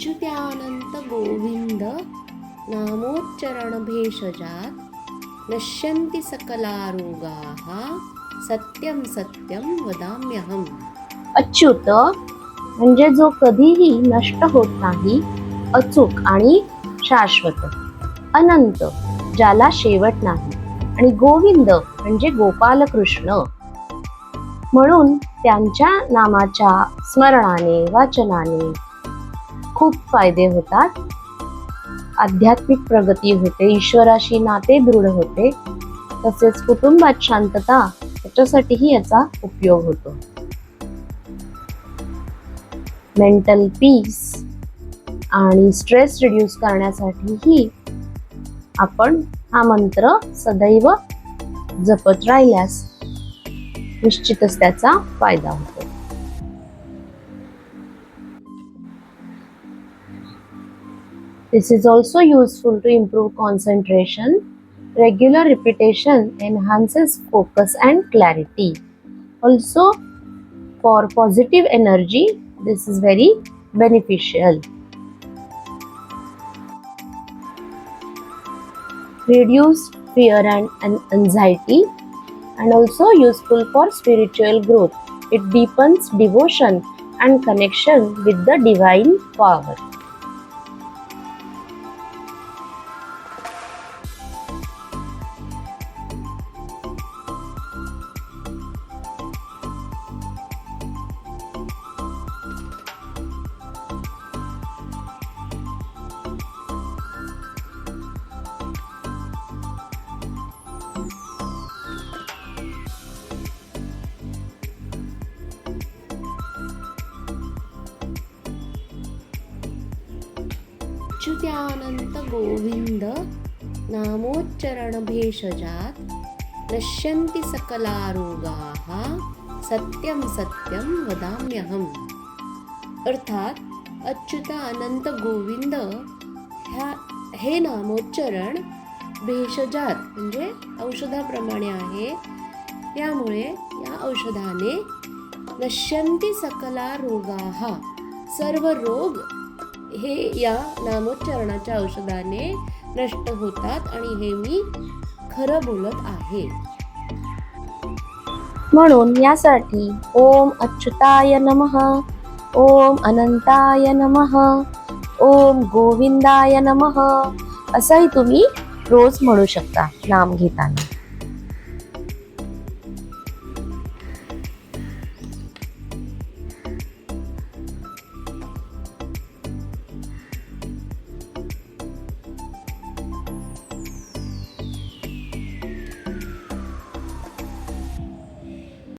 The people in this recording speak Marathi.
अच्युतानंत गोविंद नामोच्चारण भेषजात नश्यन्ति सकला रोगाः सत्यं सत्यं वदाम्यहम्. अच्युत म्हणजे जो कधीही नष्ट होत नाही, अचूक आणि शाश्वत. अनंत ज्याला शेवट नाही, आणि गोविंद म्हणजे गोपाल कृष्ण. म्हणून त्यांच्या नामाच्या स्मरणाने वाचनाने खूप फायदे होतात. आध्यात्मिक प्रगती होते, ईश्वराशी नाते दृढ होते, तसेच कुटुंबात शांतता याच्यासाठीही याचा उपयोग होतो. मेंटल पीस आणि स्ट्रेस रिड्यूस करण्यासाठीही आपण हा मंत्र सदैव जपत राहिल्यास निश्चितच त्याचा फायदा होतो. This is also useful to improve concentration. Regular repetition enhances focus and clarity. Also, for positive energy, this is very beneficial. Reduce fear and anxiety, and also useful for spiritual growth. It deepens devotion and connection with the divine power. अच्युतानंत Govind नामोच्चारण भेषजात नश्यन्ति सकला रोगाः सत्यं सत्यं वदाम्यहम्. अर्थात अच्युत अनंत गोविंद हे नामोच्चारण भेषजात म्हणजे औषधाप्रमाणे आहे. त्यामुळे या औषधाने नश्यन्ति सकला रोगाः सर्व रोग हे या नामोच्चारणाच्या औषधाने नष्ट होतात, आणि हे मी खरं बोलत आहे. म्हणून यासाठी ओम अच्युताय नमः, ओम अनंताय नमः, ओम गोविंदाय नमः असंही तुम्ही रोज म्हणू शकता नाम घेताना.